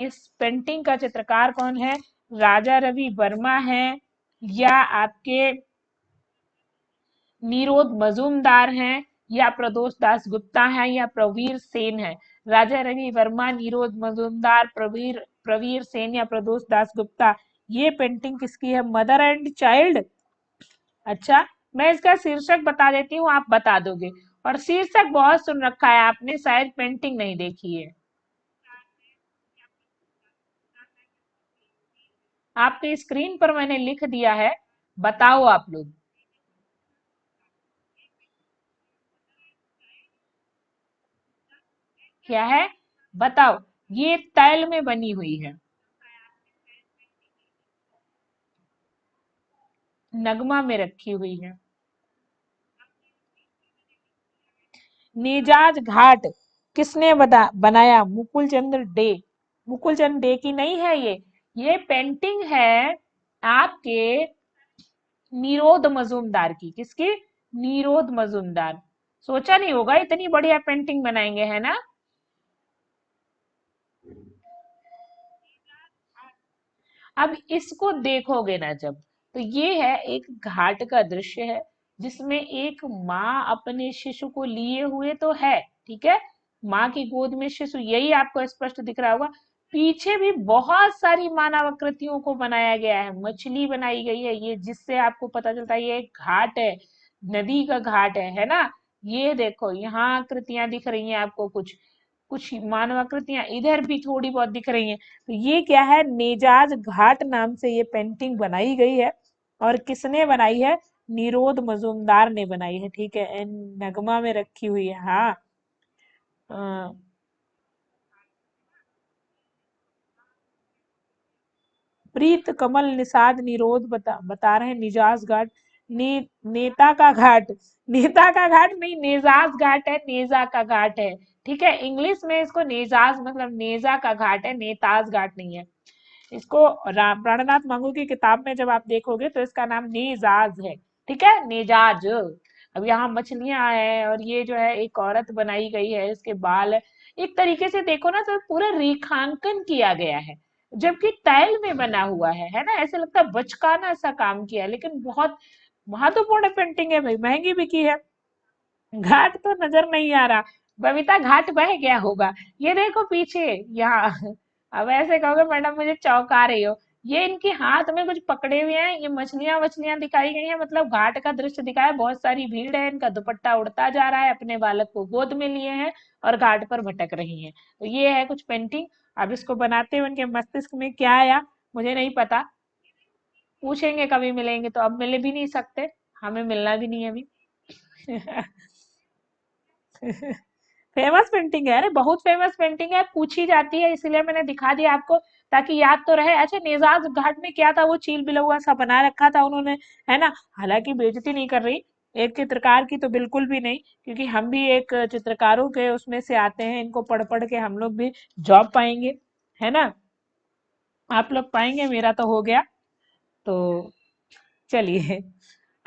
इस पेंटिंग का चित्रकार कौन है? राजा रवि वर्मा है, या आपके निरोध मजूमदार हैं, या प्रदोष दास गुप्ता है, या प्रवीर सेन है? राजा रवि वर्मा, निरोध मजूमदार, प्रवीर प्रवीर सेन या प्रदोष दास गुप्ता। ये पेंटिंग किसकी है? Mother and child. अच्छा, मैं इसका शीर्षक बता देती हूँ, आप बता दोगे। और शीर्षक बहुत सुन रखा है आपने, शायद पेंटिंग नहीं देखी है। आपके स्क्रीन पर मैंने लिख दिया है, बताओ आप लोग। क्या है? बताओ। ये तैल में बनी हुई है। नगमा में रखी हुई है। निजाज घाट किसने बनाया? मुकुल चंद्र डे। मुकुल चंद्र डे की नहीं है ये पेंटिंग है आपके निरोध मजूमदार की। किसकी? निरोध मजूमदार। सोचा नहीं होगा इतनी बढ़िया पेंटिंग बनाएंगे, है ना? अब इसको देखोगे ना जब, तो ये है एक घाट का दृश्य है, जिसमें एक माँ अपने शिशु को लिए हुए तो है, ठीक है, माँ की गोद में शिशु, यही आपको स्पष्ट दिख रहा होगा। पीछे भी बहुत सारी मानव आकृतियों को बनाया गया है, मछली बनाई गई है, ये जिससे आपको पता चलता है ये एक घाट है, नदी का घाट है ना? ये देखो यहाँ आकृतियां दिख रही हैं आपको, कुछ कुछ मानव आकृतियां इधर भी थोड़ी बहुत दिख रही हैं। तो ये क्या है? नेजाज घाट नाम से ये पेंटिंग बनाई गई है। और किसने बनाई है? निरोध मजूमदार ने बनाई है, ठीक है, नगमा में रखी हुई है। हाँ। अ, प्रीत कमल निषाद निरोध बता रहे हैं निजाज घाट। नेता का घाट। नेता का घाट नहीं, नेजाज घाट है, नेजा का घाट है। ठीक है, इंग्लिश में इसको नेजाज मतलब नेजा का घाट है, नेताज घाट नहीं है। इसको प्राणनाथ मांगू की किताब में जब आप देखोगे तो इसका नाम नेजाज है। ठीक है, नेजाज। अब यहाँ मछलियां हैं, और ये जो है एक औरत बनाई गई है, इसके बाल है। एक तरीके से देखो ना तो पूरा रेखांकन किया गया है, जबकि टाइल में बना हुआ है ना? ऐसे लगता है बचकाना सा काम किया है, लेकिन बहुत महत्वपूर्ण पेंटिंग है भाई, महंगी बिकी है। घाट तो नजर नहीं आ रहा। बबीता, घाट बह गया होगा। ये देखो पीछे, यहाँ। अब ऐसे कहोगे मैडम मुझे चौंका रही हो। ये इनके हाथ में कुछ पकड़े हुए हैं, ये मछलियां वछलियां दिखाई गई हैं, मतलब घाट का दृश्य दिखाया है, बहुत सारी भीड़ है, इनका दुपट्टा उड़ता जा रहा है, अपने बालक को गोद में लिए हैं और घाट पर भटक रही हैं। तो ये है कुछ पेंटिंग। अब इसको बनाते हुए उनके मस्तिष्क में क्या आया, मुझे नहीं पता। पूछेंगे कभी मिलेंगे तो, अब मिल भी नहीं सकते, हमें मिलना भी नहीं है अभी। फेमस पेंटिंग है, अरे बहुत फेमस पेंटिंग है, पूछी जाती है, इसलिए मैंने दिखा दिया आपको, ताकि याद तो रहे। अच्छा, निजात घाट में क्या था? वो चील बिलौआ सा बना रखा था उन्होंने, है ना? हालांकि बेइज्जती नहीं कर रही एक चित्रकार की, तो बिल्कुल भी नहीं, क्योंकि हम भी एक चित्रकारों के उसमें से आते हैं, इनको पढ़ पढ़ के हम लोग भी जॉब पाएंगे, है ना? आप लोग पाएंगे, मेरा तो हो गया। तो चलिए,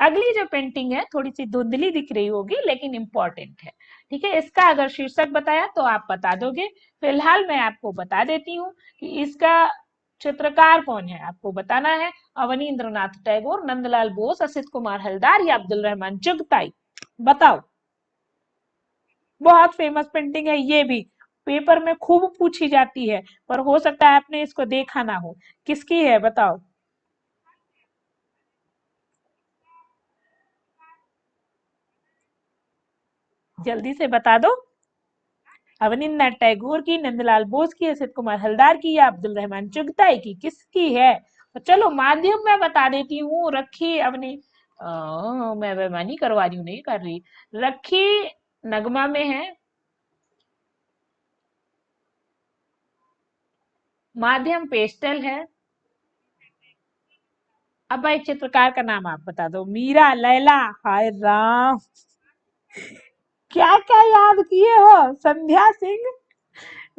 अगली जो पेंटिंग है थोड़ी सी धुंधली दिख रही होगी, लेकिन इंपॉर्टेंट है। ठीक है, इसका अगर शीर्षक बताया तो आप बता दोगे। फिलहाल मैं आपको बता देती हूँ कि इसका चित्रकार कौन है, आपको बताना है। अवनींद्रनाथ टैगोर, नंदलाल बोस, असित कुमार हलदार या अब्दुल रहमान चुगताई। बताओ। बहुत फेमस पेंटिंग है ये भी, पेपर में खूब पूछी जाती है, पर हो सकता है आपने इसको देखा ना हो। किसकी है बताओ? जल्दी से बता दो। अवनिंदर टैगोर की, नंदलाल बोस की, असित कुमार हलदार की या अब्दुल रहमान चुगताई की, किसकी है? तो चलो माध्यम में बता देती हूँ, रखी अपनी। मैं बेईमानी करवा रही हूँ, नहीं कर रही। रखी नगमा में है, माध्यम पेस्टल है। अब भाई चित्रकार का नाम आप बता दो। मीरा, लैला, हाय राम, क्या क्या याद किए हो? संध्या सिंह।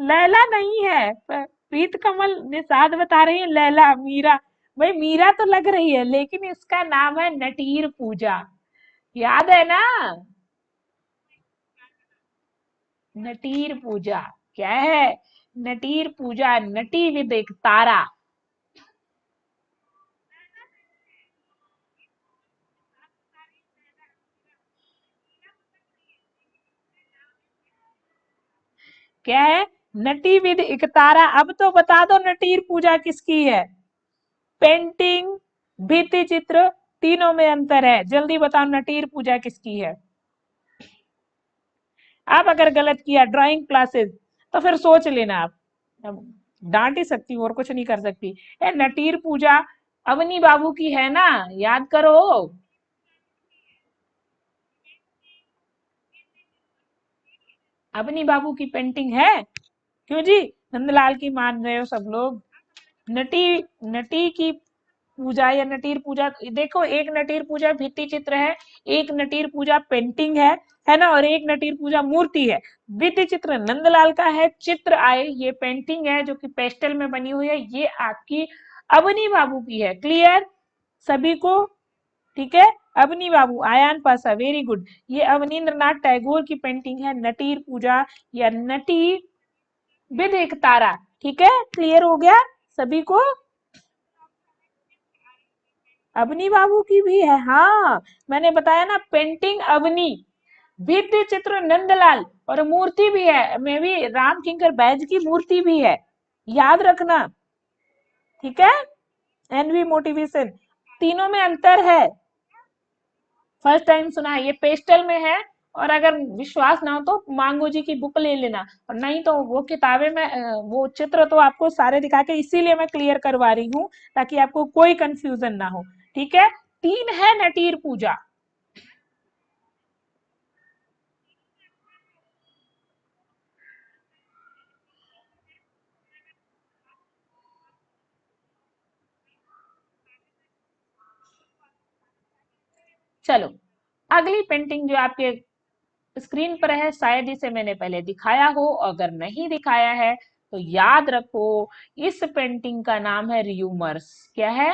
लैला नहीं है, प्रीत कमल निषाद बता रही है, लैला, मीरा। भाई मीरा तो लग रही है, लेकिन इसका नाम है नटीर पूजा। याद है ना? नटीर पूजा क्या है? नटीर पूजा, नटी विद एक तारा। क्या है? नटी विद एक तारा। अब तो बता दो नटीर पूजा किसकी है? पेंटिंग, भित्ति चित्र, तीनों में अंतर है। जल्दी बताओ नटीर पूजा किसकी है? आप अगर गलत किया ड्राइंग क्लासेस तो फिर सोच लेना आप। अब डांट ही सकती हूँ और कुछ नहीं कर सकती। ए नटीर पूजा अवनी बाबू की है ना, याद करो। अवनी बाबू की पेंटिंग है। क्यों जी, नंदलाल की मान रहे हो सब लोग? नटी, नटी की पूजा या नटीर पूजा, देखो एक नटीर पूजा भित्ति चित्र है, एक नटीर पूजा पेंटिंग है ना, और एक नटीर पूजा मूर्ति है। भित्ति चित्र नंदलाल का है, चित्र आए, ये पेंटिंग है जो कि पेस्टल में बनी हुई है, ये आपकी अवनी बाबू की है। क्लियर सभी को? ठीक है, अवनी बाबू, आयान पासा, वेरी गुड। ये अवनीन्द्र नाथ टैगोर की पेंटिंग है नटीर पूजा या नटी विद एक तारा। ठीक है, क्लियर हो गया सभी को? अवनी बाबू की भी है, हाँ मैंने बताया ना, पेंटिंग अवनी, भित्ति चित्र नंदलाल, और मूर्ति भी है, मैं भी राम किंकर बैज की मूर्ति भी है, याद रखना। ठीक है, एनवी मोटिवेशन, तीनों में अंतर है। फर्स्ट टाइम सुना है, ये पेस्टल में है। और अगर विश्वास ना हो तो मांगो जी की बुक ले लेना, और नहीं तो वो किताबें में वो चित्र तो आपको सारे दिखा के इसीलिए मैं क्लियर करवा रही हूँ, ताकि आपको कोई कंफ्यूजन ना हो। ठीक है, तीन है नटीर पूजा। चलो, अगली पेंटिंग जो आपके स्क्रीन पर है, शायद इसे मैंने पहले दिखाया हो, अगर नहीं दिखाया है तो याद रखो, इस पेंटिंग का नाम है र्यूमर्स। क्या है?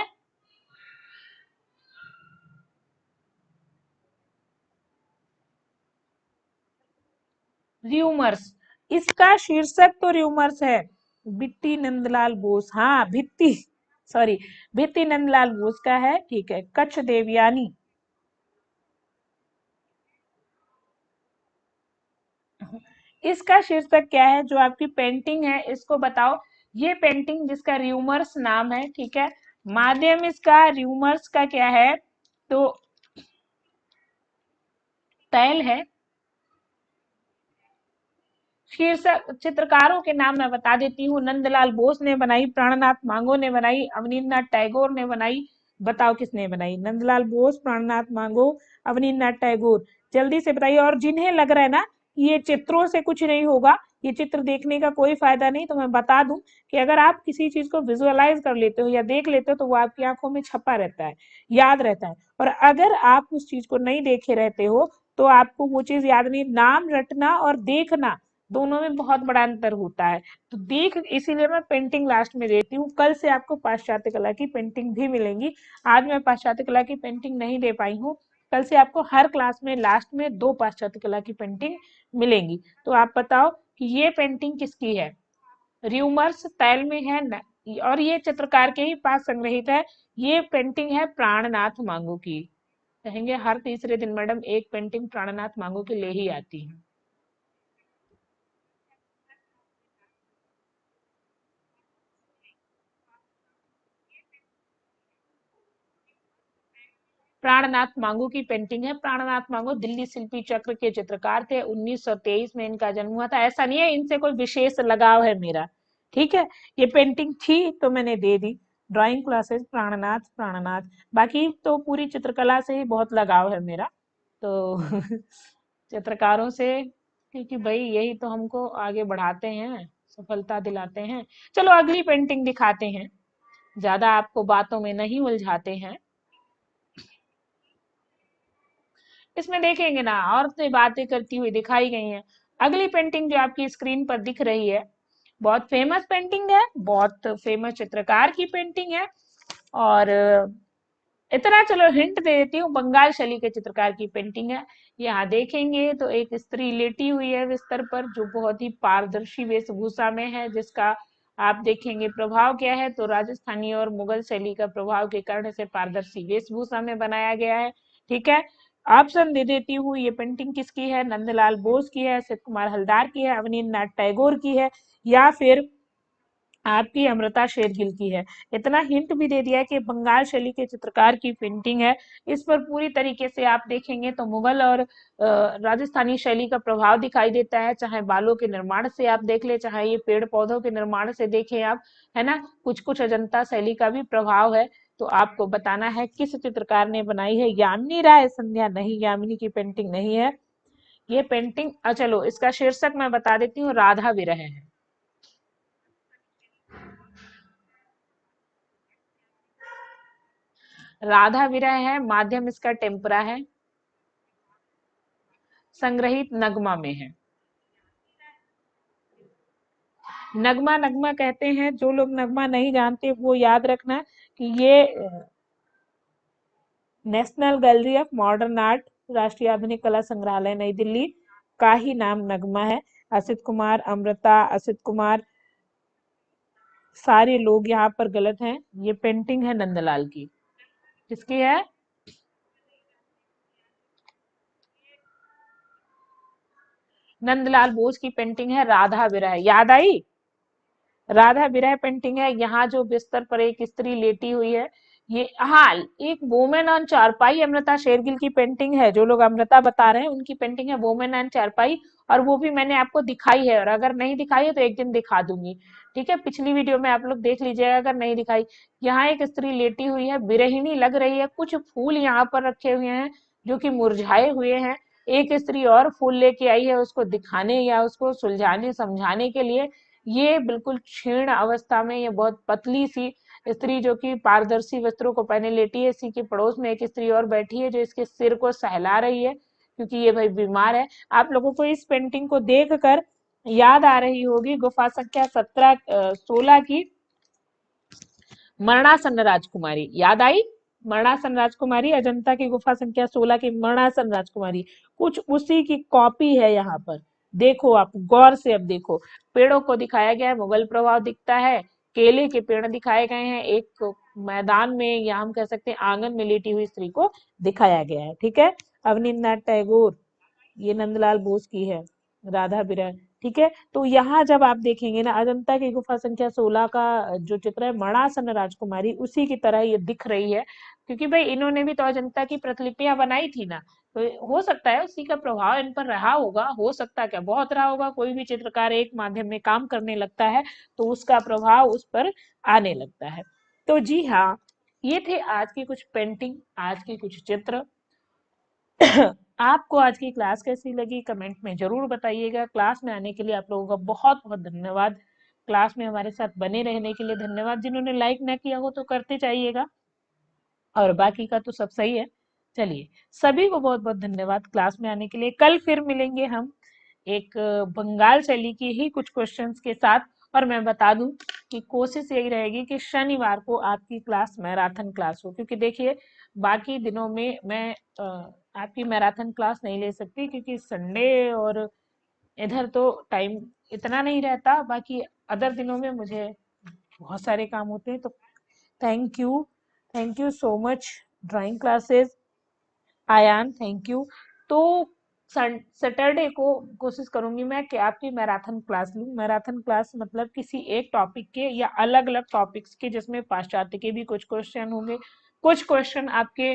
र्यूमर्स, इसका शीर्षक तो र्यूमर्स है। भित्ति नंदलाल बोस, हाँ भित्ति, सॉरी, भित्ति नंदलाल बोस का है। ठीक है, कच्छ देवयानी। इसका शीर्षक क्या है? जो आपकी पेंटिंग है इसको बताओ। ये पेंटिंग जिसका र्यूमर्स नाम है, ठीक है, माध्यम इसका र्यूमर्स का क्या है? तो तैल है। शीर्षक चित्रकारों के नाम मैं बता देती हूँ, नंदलाल बोस ने बनाई, प्राणनाथ मांगो ने बनाई, अवनीन्द्रनाथ टैगोर ने बनाई। बताओ किसने बनाई? नंदलाल बोस, प्राणनाथ मांगो, अवनीन्द्रनाथ टैगोर। जल्दी से बताइए। और जिन्हें लग रहा है ना कि ये चित्रों से कुछ नहीं होगा, ये चित्र देखने का कोई फायदा नहीं, तो मैं बता दूं कि अगर आप किसी चीज को विजुअलाइज कर लेते हो या देख लेते हो तो वो आपकी आंखों में छपा रहता है, याद रहता है। और अगर आप उस चीज को नहीं देखे रहते हो तो आपको वो चीज याद नहीं। नाम रटना और देखना दोनों में बहुत बड़ा अंतर होता है। तो देख, इसीलिए मैं पेंटिंग लास्ट में देती हूँ। कल से आपको पाश्चात्य कला की पेंटिंग भी मिलेंगी। आज मैं पाश्चात्य कला की पेंटिंग नहीं दे पाई हूँ, कल से आपको हर क्लास में लास्ट में 2 पाश्चात्य कला की पेंटिंग मिलेंगी। तो आप बताओ कि ये पेंटिंग किसकी है? र्यूमर्स तैल में है न, और ये चित्रकार के ही पास संग्रहित है। ये पेंटिंग है प्राणनाथ मांगो की। कहेंगे हर तीसरे दिन मैडम एक पेंटिंग प्राणनाथ मांगो की ले ही आती है। प्राणनाथ मांगो की पेंटिंग है। प्राणनाथ मांगो दिल्ली शिल्पी चक्र के चित्रकार थे, 1923 में इनका जन्म हुआ था। ऐसा नहीं है इनसे कोई विशेष लगाव है मेरा, ठीक है, ये पेंटिंग थी तो मैंने दे दी। ड्राइंग क्लासेस प्राणनाथ, प्राणनाथ, बाकी तो पूरी चित्रकला से ही बहुत लगाव है मेरा, तो चित्रकारों से, क्योंकि भाई यही तो हमको आगे बढ़ाते हैं, सफलता दिलाते हैं। चलो अगली पेंटिंग दिखाते हैं, ज्यादा आपको बातों में नहीं उलझाते हैं। इसमें देखेंगे ना, औरतें बातें करती हुई दिखाई गई हैं। अगली पेंटिंग जो आपकी स्क्रीन पर दिख रही है, बहुत फेमस पेंटिंग है, बहुत फेमस चित्रकार की पेंटिंग है। और इतना चलो हिंट दे देती हूँ, बंगाल शैली के चित्रकार की पेंटिंग है। यहाँ देखेंगे तो एक स्त्री लेटी हुई है बिस्तर पर, जो बहुत ही पारदर्शी वेशभूषा में है, जिसका आप देखेंगे प्रभाव क्या है, तो राजस्थानी और मुगल शैली का प्रभाव के कारण इसे पारदर्शी वेशभूषा में बनाया गया है। ठीक है, ऑप्शन दे देती हूँ, ये पेंटिंग किसकी है? नंदलाल बोस की है, असित कुमार हलदार की है, अवनींद्रनाथ टैगोर की है, या फिर आपकी अमृता शेरगिल की है। इतना हिंट भी दे दिया है कि बंगाल शैली के चित्रकार की पेंटिंग है। इस पर पूरी तरीके से आप देखेंगे तो मुगल और राजस्थानी शैली का प्रभाव दिखाई देता है, चाहे बालों के निर्माण से आप देख ले, चाहे ये पेड़ पौधों के निर्माण से देखें आप, है ना, कुछ कुछ अजंता शैली का भी प्रभाव है। तो आपको बताना है किस चित्रकार ने बनाई है। यामिनी राय संध्या नहीं, यामिनी की पेंटिंग नहीं है ये पेंटिंग। चलो इसका शीर्षक मैं बता देती हूँ, राधा विरह है। राधा विरह है, माध्यम इसका टेम्परा है, संग्रहित नगमा में है। नगमा नगमा कहते हैं, जो लोग नगमा नहीं जानते वो याद रखना कि ये national gallery of modern art, राष्ट्रीय आधुनिक कला संग्रहालय नई दिल्ली का ही नाम नगमा है। असित कुमार, अमृता, असित कुमार, सारे लोग यहाँ पर गलत हैं। ये पेंटिंग है नंदलाल की। किसकी है? नंदलाल बोस की पेंटिंग है, राधा विरह। याद आई? राधा विरह पेंटिंग है। यहाँ जो बिस्तर पर एक स्त्री लेटी हुई है, ये हाँ, एक वोमेन ऑन चारपाई अमृता शेरगिल की पेंटिंग है। जो लोग अमृता बता रहे हैं उनकी पेंटिंग है वोमेन ऑन चारपाई, और वो भी मैंने आपको दिखाई है, और अगर नहीं दिखाई है तो एक दिन दिखा दूंगी। ठीक है, पिछली वीडियो में आप लोग देख लीजिएगा अगर नहीं दिखाई। यहाँ एक स्त्री लेटी हुई है, विरहिणी लग रही है। कुछ फूल यहाँ पर रखे हुए हैं जो कि मुरझाए हुए हैं। एक स्त्री और फूल लेके आई है उसको दिखाने या उसको सुलझाने समझाने के लिए। ये बिल्कुल क्षीण अवस्था में, ये बहुत पतली सी स्त्री जो कि पारदर्शी वस्त्रों को पहने लेटी है। इसी के पड़ोस में एक स्त्री और बैठी है जो इसके सिर को सहला रही है, क्योंकि ये भाई बीमार है। आप लोगों को इस पेंटिंग को देख कर याद आ रही होगी गुफा संख्या 16 की मरणासन राजकुमारी। याद आई? मरणासन राजकुमारी, अजंता की गुफा संख्या 16 की मरणासन राजकुमारी, कुछ उसी की कॉपी है यहाँ पर। देखो आप गौर से, अब देखो पेड़ों को दिखाया गया है, मुगल प्रभाव दिखता है, केले के पेड़ दिखाए गए हैं, एक मैदान में या हम कह सकते हैं आंगन में लेटी हुई स्त्री को दिखाया गया है। ठीक है, अवनींद्रनाथ टैगोर, ये नंदलाल बोस की है, राधा विरह। ठीक है, तो यहाँ जब आप देखेंगे ना, अजंता की गुफा संख्या 16 का जो चित्र है, मणासन राजकुमारी, उसी की तरह ये दिख रही है, क्योंकि भाई इन्होंने भी तो अजंता की प्रतिलिपियां बनाई थी ना। तो हो सकता है उसी का प्रभाव इन पर रहा होगा, हो सकता क्या, बहुत रहा होगा। कोई भी चित्रकार एक माध्यम में काम करने लगता है तो उसका प्रभाव उस पर आने लगता है। तो जी हाँ, ये थे आज की कुछ पेंटिंग, आज की कुछ चित्र। आपको आज की क्लास कैसी लगी कमेंट में जरूर बताइएगा। क्लास में आने के लिए आप लोगों का बहुत बहुत धन्यवाद। क्लास में हमारे साथ बने रहने के लिए धन्यवाद। जिन्होंने लाइक ना किया हो तो करते जाइएगा, और बाकी का तो सब सही है। चलिए, सभी को बहुत बहुत धन्यवाद क्लास में आने के लिए। कल फिर मिलेंगे हम एक बंगाल शैली की ही कुछ क्वेश्चंस के साथ। और मैं बता दूं कि कोशिश यही रहेगी कि शनिवार को आपकी क्लास मैराथन क्लास हो, क्योंकि देखिए बाकी दिनों में मैं आपकी मैराथन क्लास नहीं ले सकती, क्योंकि संडे और इधर तो टाइम इतना नहीं रहता। बाकी अदर दिनों में मुझे बहुत सारे काम होते हैं। तो thank you, thank you so much drawing classes, Aayan, thank you. तो सैटरडे को कोशिश करूंगी मैं कि आपकी मैराथन क्लास लूं। मैराथन क्लास मतलब किसी एक टॉपिक के या अलग अलग टॉपिक्स के, जिसमें पाश्चात्य के भी कुछ क्वेश्चन होंगे, कुछ क्वेश्चन आपके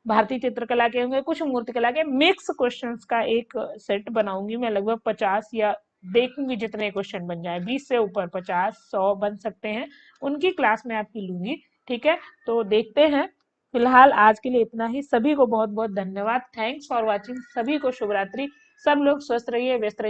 भारतीय चित्रकला के होंगे, कुछ मूर्तिकला के, मिक्स क्वेश्चंस का एक सेट बनाऊंगी मैं। लगभग 50 या देखूंगी जितने क्वेश्चन बन जाए, 20 से ऊपर, 50 100 बन सकते हैं, उनकी क्लास में आपकी लूंगी। ठीक है, तो देखते हैं। फिलहाल आज के लिए इतना ही। सभी को बहुत बहुत धन्यवाद। Thanks for watching. सभी को शुभ रात्रि। सब लोग स्वस्थ रहिए, व्यस्त रहिए।